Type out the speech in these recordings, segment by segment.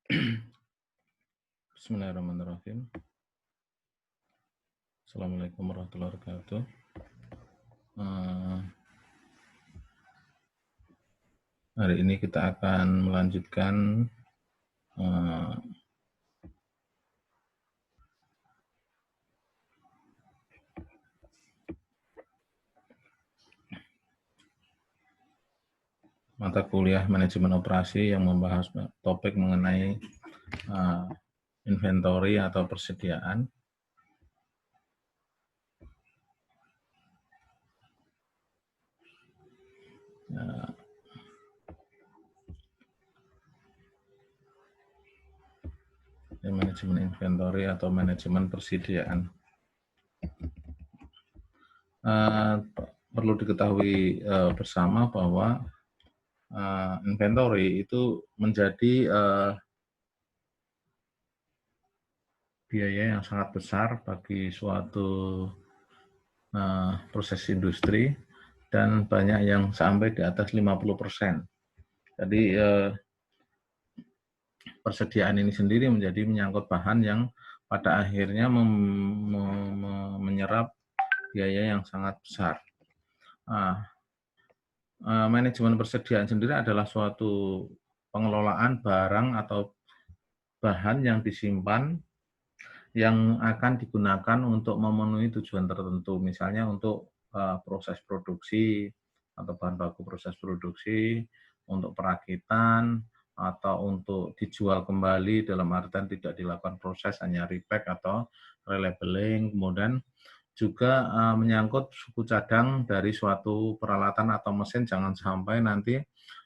Bismillahirrahmanirrahim. Assalamualaikum warahmatullahi wabarakatuh. Hari ini kita akan melanjutkan mata kuliah manajemen operasi yang membahas topik mengenai inventory atau persediaan. Manajemen inventory atau manajemen persediaan. Perlu diketahui bersama bahwa inventory itu menjadi biaya yang sangat besar bagi suatu proses industri dan banyak yang sampai di atas 50%. Jadi persediaan ini sendiri menjadi menyangkut bahan yang pada akhirnya menyerap biaya yang sangat besar. Manajemen persediaan sendiri adalah suatu pengelolaan barang atau bahan yang disimpan yang akan digunakan untuk memenuhi tujuan tertentu, misalnya untuk proses produksi atau bahan baku proses produksi, untuk perakitan, atau untuk dijual kembali dalam artian tidak dilakukan proses, hanya repack atau relabeling, kemudian juga menyangkut suku cadang dari suatu peralatan atau mesin, jangan sampai nanti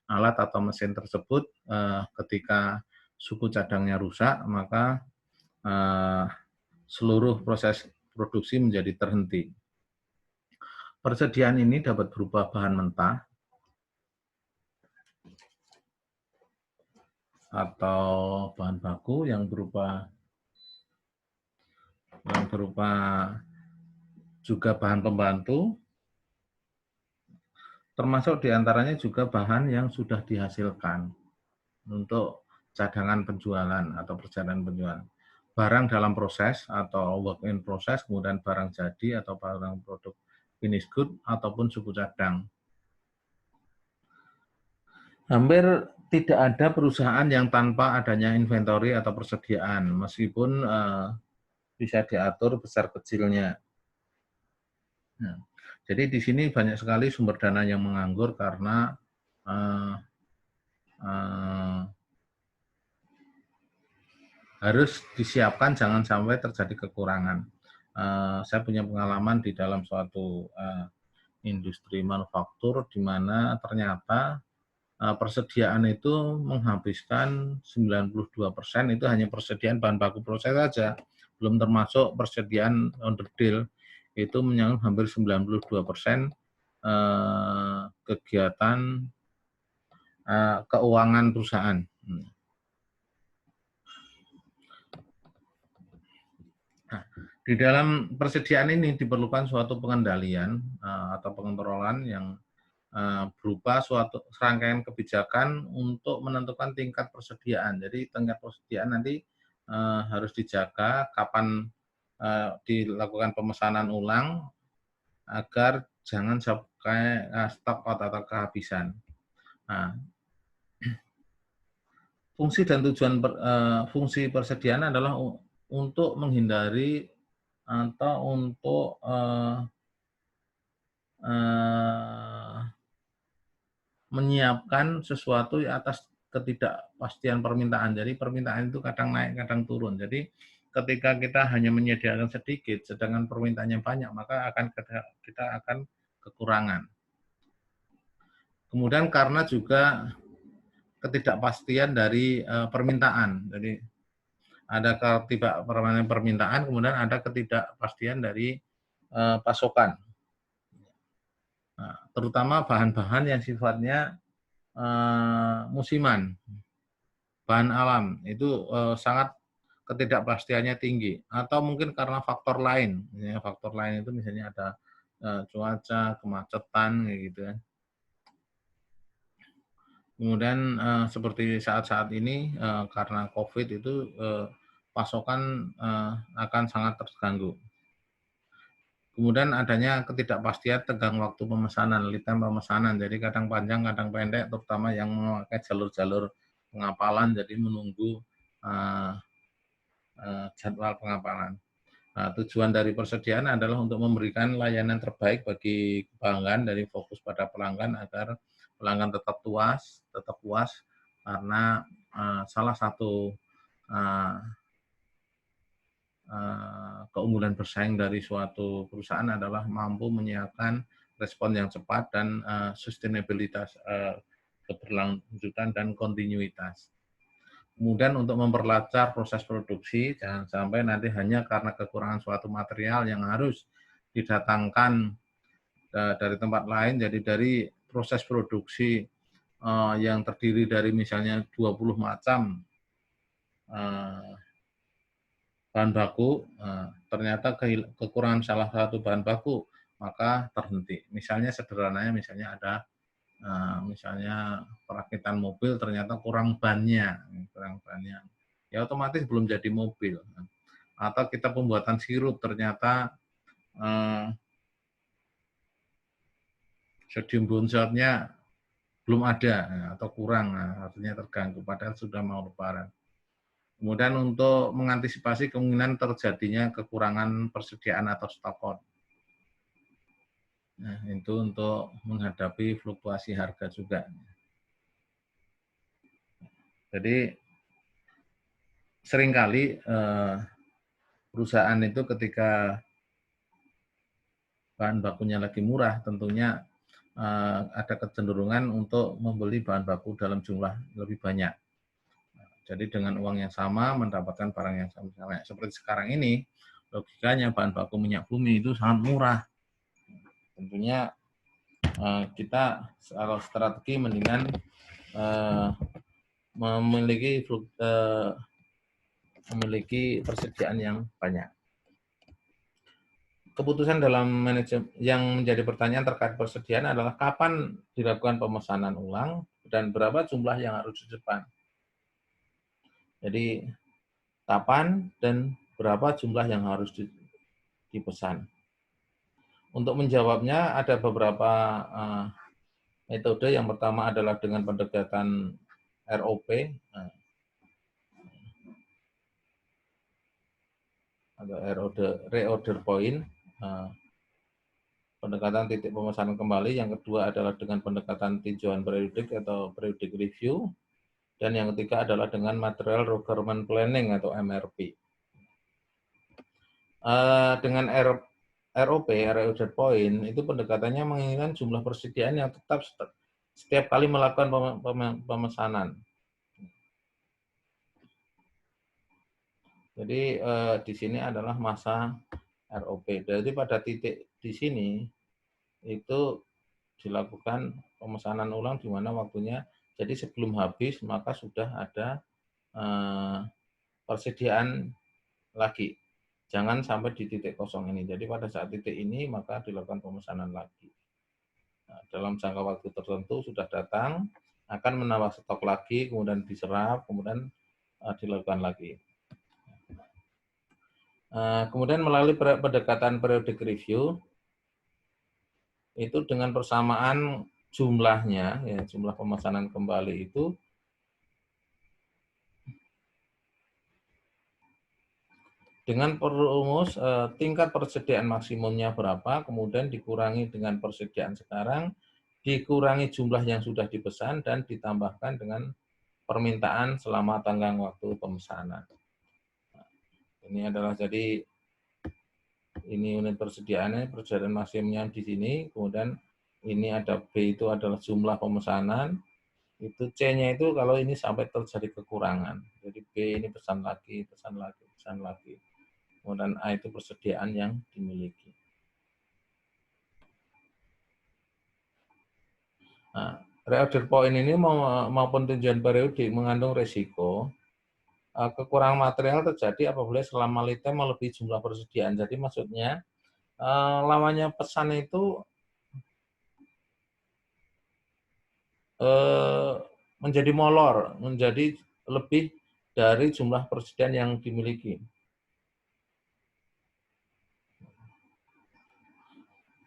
alat atau mesin tersebut ketika suku cadangnya rusak, maka seluruh proses produksi menjadi terhenti. Persediaan ini dapat berupa bahan mentah atau bahan baku yang berupa juga bahan pembantu, termasuk diantaranya juga bahan yang sudah dihasilkan untuk cadangan penjualan atau perjalanan penjualan. Barang dalam proses atau work in process, kemudian barang jadi atau barang produk finish good, ataupun suku cadang. Hampir tidak ada perusahaan yang tanpa adanya inventory atau persediaan, meskipun bisa diatur besar kecilnya. Nah, jadi di sini banyak sekali sumber dana yang menganggur karena harus disiapkan jangan sampai terjadi kekurangan. Saya punya pengalaman di dalam suatu industri manufaktur di mana ternyata persediaan itu menghabiskan 92% itu hanya persediaan bahan baku proses saja, belum termasuk persediaan onderdil, itu menyangkut hampir 92% kegiatan keuangan perusahaan. Nah, di dalam persediaan ini diperlukan suatu pengendalian atau pengontrolan yang berupa suatu serangkaian kebijakan untuk menentukan tingkat persediaan. Jadi tingkat persediaan nanti harus dijaga kapan dilakukan pemesanan ulang agar jangan sampai stok atau kehabisan. Nah, fungsi dan tujuan fungsi persediaan adalah untuk menghindari atau untuk menyiapkan sesuatu atas ketidakpastian permintaan. Jadi permintaan itu kadang naik, kadang turun. Jadi ketika kita hanya menyediakan sedikit, sedangkan permintaannya banyak, maka kita akan kekurangan. Kemudian karena juga ketidakpastian dari permintaan. Jadi ada ketidakpastian permintaan, kemudian ada ketidakpastian dari pasokan. Nah, terutama bahan-bahan yang sifatnya musiman, bahan alam, itu sangat ketidakpastiannya tinggi. Atau mungkin karena faktor lain, faktor lain itu misalnya ada cuaca, kemacetan, kayak gitu ya. Kemudian seperti saat-saat ini karena COVID itu pasokan akan sangat terganggu. Kemudian adanya ketidakpastian tenggang waktu pemesanan, lead time pemesanan. Jadi kadang panjang, kadang pendek, terutama yang memakai jalur-jalur pengapalan, jadi menunggu jadwal pengapalan. Nah, tujuan dari persediaan adalah untuk memberikan layanan terbaik bagi pelanggan, dari fokus pada pelanggan agar pelanggan tetap puas, karena salah satu keunggulan bersaing dari suatu perusahaan adalah mampu menyiapkan respon yang cepat dan sustainabilitas, keberlanjutan dan kontinuitas. Kemudian untuk memperlancar proses produksi, jangan sampai nanti hanya karena kekurangan suatu material yang harus didatangkan dari tempat lain, jadi dari proses produksi yang terdiri dari misalnya 20 macam bahan baku, ternyata kekurangan salah satu bahan baku, maka terhenti. Misalnya sederhananya, misalnya ada misalnya perakitan mobil ternyata kurang bannya, ya otomatis belum jadi mobil. Atau kita pembuatan sirup ternyata sodium bonsatnya belum ada atau kurang, artinya terganggu, padahal sudah mau lebaran. Kemudian untuk mengantisipasi kemungkinan terjadinya kekurangan persediaan atau stokon. Nah, itu untuk menghadapi fluktuasi harga juga. Jadi seringkali perusahaan itu ketika bahan bakunya lagi murah, tentunya ada kecenderungan untuk membeli bahan baku dalam jumlah lebih banyak. Jadi dengan uang yang sama mendapatkan barang yang sama. Seperti sekarang ini, logikanya bahan baku minyak bumi itu sangat murah. Tentunya kita kalau strategi mendingan memiliki persediaan yang banyak. Keputusan dalam manajemen yang menjadi pertanyaan terkait persediaan adalah kapan dilakukan pemesanan ulang dan berapa jumlah yang harus disimpan. Jadi kapan dan berapa jumlah yang harus dipesan. Untuk menjawabnya ada beberapa metode. Yang pertama adalah dengan pendekatan ROP, atau reorder point, pendekatan titik pemesanan kembali. Yang kedua adalah dengan pendekatan tinjauan periodik atau periodic review. Dan yang ketiga adalah dengan material requirement planning atau MRP. Dengan ROP, reorder point, itu pendekatannya menginginkan jumlah persediaan yang tetap setiap kali melakukan pemesanan. Jadi di sini adalah masa ROP. Jadi pada titik di sini itu dilakukan pemesanan ulang di mana waktunya, jadi sebelum habis maka sudah ada persediaan lagi. Jangan sampai di titik kosong ini. Jadi pada saat titik ini maka dilakukan pemesanan lagi. Nah, dalam jangka waktu tertentu sudah datang, akan menambah stok lagi, kemudian diserap, kemudian dilakukan lagi. Kemudian melalui pendekatan periodic review, itu dengan persamaan jumlahnya, ya, jumlah pemesanan kembali itu dengan perumus tingkat persediaan maksimumnya berapa, kemudian dikurangi dengan persediaan sekarang, dikurangi jumlah yang sudah dipesan, dan ditambahkan dengan permintaan selama tenggang waktu pemesanan. Ini adalah jadi ini unit persediaannya, persediaan maksimumnya di sini, kemudian ini ada B itu adalah jumlah pemesanan, itu C-nya itu kalau ini sampai terjadi kekurangan. Jadi B ini pesan lagi, pesan lagi, pesan lagi. Kemudian A itu persediaan yang dimiliki. Nah, reorder point ini maupun tujuan periodik mengandung resiko kekurangan material terjadi apabila selama lead time melebihi jumlah persediaan. Jadi maksudnya lamanya pesan itu menjadi molor, menjadi lebih dari jumlah persediaan yang dimiliki.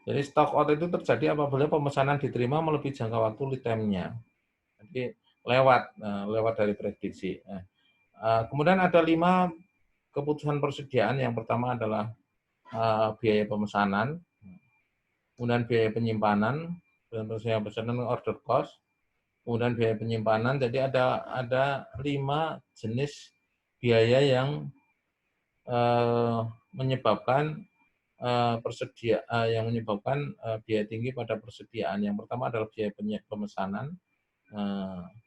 Jadi stock out itu terjadi apabila pemesanan diterima melebihi jangka waktu lead time-nya. Jadi lewat dari prediksi. Nah, kemudian ada 5 keputusan persediaan. Yang pertama adalah biaya pemesanan, kemudian biaya penyimpanan, dan biaya pesanan order cost, kemudian biaya penyimpanan. Jadi ada 5 jenis biaya yang menyebabkan biaya tinggi pada persediaan. Yang pertama adalah biaya pemesanan,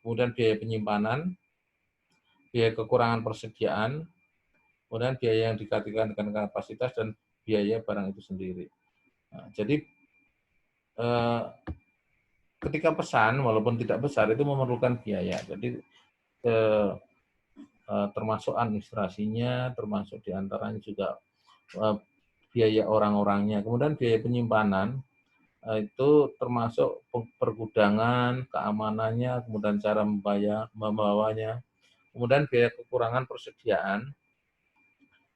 kemudian biaya penyimpanan, biaya kekurangan persediaan, kemudian biaya yang dikaitkan dengan kapasitas, dan biaya barang itu sendiri. Jadi ketika pesan, walaupun tidak besar, itu memerlukan biaya. Jadi termasuk administrasinya, termasuk diantaranya juga biaya orang-orangnya. Kemudian biaya penyimpanan, itu termasuk pergudangan, keamanannya, kemudian cara membawanya. Kemudian biaya kekurangan persediaan,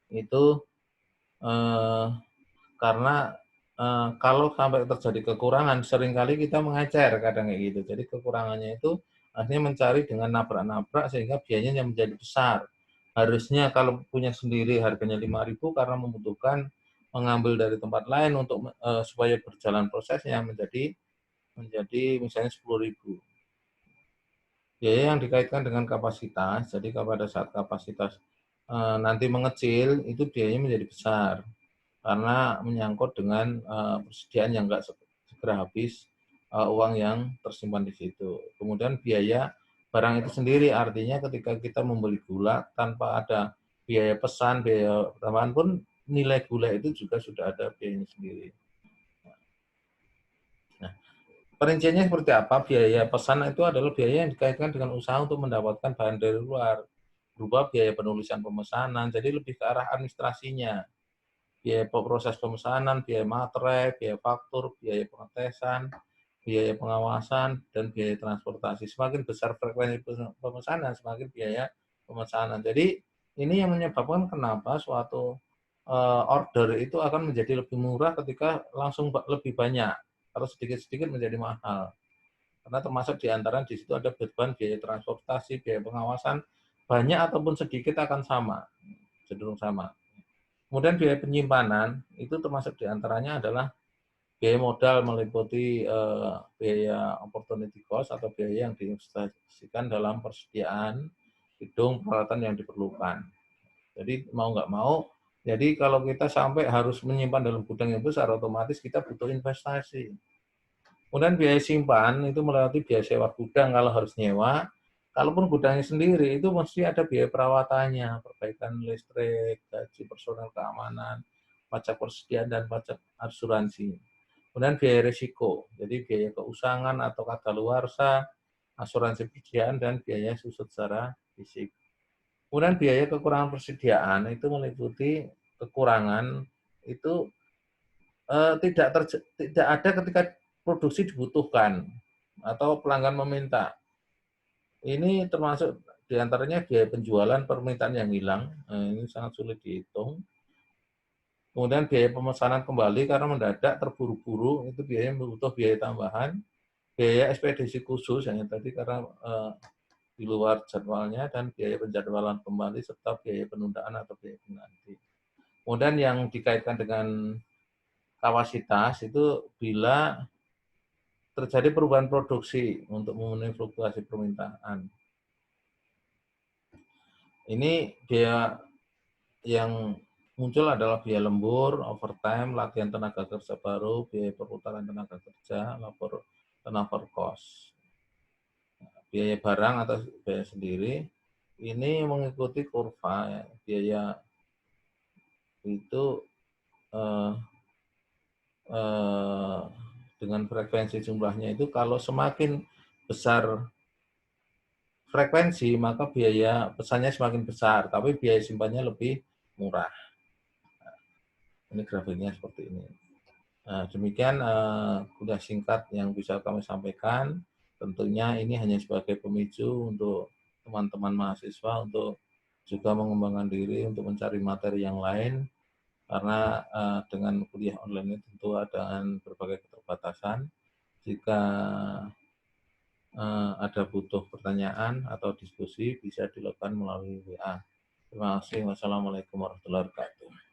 itu karena kalau sampai terjadi kekurangan, seringkali kita mengecer kadang kayak gitu. Jadi kekurangannya itu akhirnya mencari dengan nabrak-nabrak sehingga biayanya menjadi besar. Harusnya kalau punya sendiri harganya 5.000 karena membutuhkan mengambil dari tempat lain untuk supaya berjalan prosesnya menjadi misalnya 10.000. Biaya yang dikaitkan dengan kapasitas, jadi pada saat kapasitas nanti mengecil, itu biayanya menjadi besar karena menyangkut dengan persediaan yang nggak segera habis uang yang tersimpan di situ. Kemudian biaya barang itu sendiri, artinya ketika kita membeli gula tanpa ada biaya pesan, biaya tambahan pun nilai gula itu juga sudah ada biayanya sendiri. Nah, perinciannya seperti apa? Biaya pesan itu adalah biaya yang dikaitkan dengan usaha untuk mendapatkan bahan dari luar, berupa biaya penulisan pemesanan, jadi lebih ke arah administrasinya. Biaya proses pemesanan, biaya materai, biaya faktur, biaya pengetesan, biaya pengawasan, dan biaya transportasi. Semakin besar frekuensi pemesanan, semakin biaya pemesanan. Jadi ini yang menyebabkan kenapa suatu order itu akan menjadi lebih murah ketika langsung lebih banyak. Kalau sedikit-sedikit menjadi mahal. Karena termasuk diantara di situ ada beban biaya transportasi, biaya pengawasan, banyak ataupun sedikit akan sama, cenderung sama. Kemudian biaya penyimpanan itu termasuk diantaranya adalah biaya modal meliputi biaya opportunity cost atau biaya yang diinvestasikan dalam persediaan gedung peralatan yang diperlukan. Jadi mau nggak mau, jadi kalau kita sampai harus menyimpan dalam gudang yang besar, otomatis kita butuh investasi. Kemudian biaya simpan itu melewati biaya sewa gudang kalau harus nyewa. Kalaupun gudangnya sendiri itu mesti ada biaya perawatannya, perbaikan listrik, gaji personel keamanan, pajak persediaan, dan pajak asuransi. Kemudian biaya risiko, jadi biaya keusangan atau kadaluarsa, asuransi persediaan, dan biaya susut secara fisik. Kemudian biaya kekurangan persediaan itu meliputi kekurangan itu tidak ada ketika produksi dibutuhkan atau pelanggan meminta. Ini termasuk diantaranya biaya penjualan permintaan yang hilang, ini sangat sulit dihitung. Kemudian biaya pemesanan kembali karena mendadak terburu-buru, itu biaya butuh biaya tambahan. Biaya ekspedisi khusus yang tadi karena di luar jadwalnya, dan biaya penjadwalan kembali serta biaya penundaan atau biaya pengganti. Kemudian yang dikaitkan dengan kapasitas itu bila terjadi perubahan produksi untuk memenuhi fluktuasi permintaan. Ini biaya yang muncul adalah biaya lembur, overtime, latihan tenaga kerja baru, biaya perputaran tenaga kerja, labor turnover cost. Biaya barang atau biaya sendiri ini mengikuti kurva ya. Biaya itu dengan frekuensi jumlahnya itu kalau semakin besar frekuensi maka biaya pesannya semakin besar, tapi biaya simpannya lebih murah. Ini grafiknya seperti ini. Nah, demikian kuliah singkat yang bisa kami sampaikan. Tentunya ini hanya sebagai pemicu untuk teman-teman mahasiswa untuk juga mengembangkan diri untuk mencari materi yang lain, karena dengan kuliah online ini tentu ada berbagai keterbatasan. Jika ada butuh pertanyaan atau diskusi bisa dilakukan melalui WA. Terima kasih. Wassalamualaikum warahmatullahi wabarakatuh.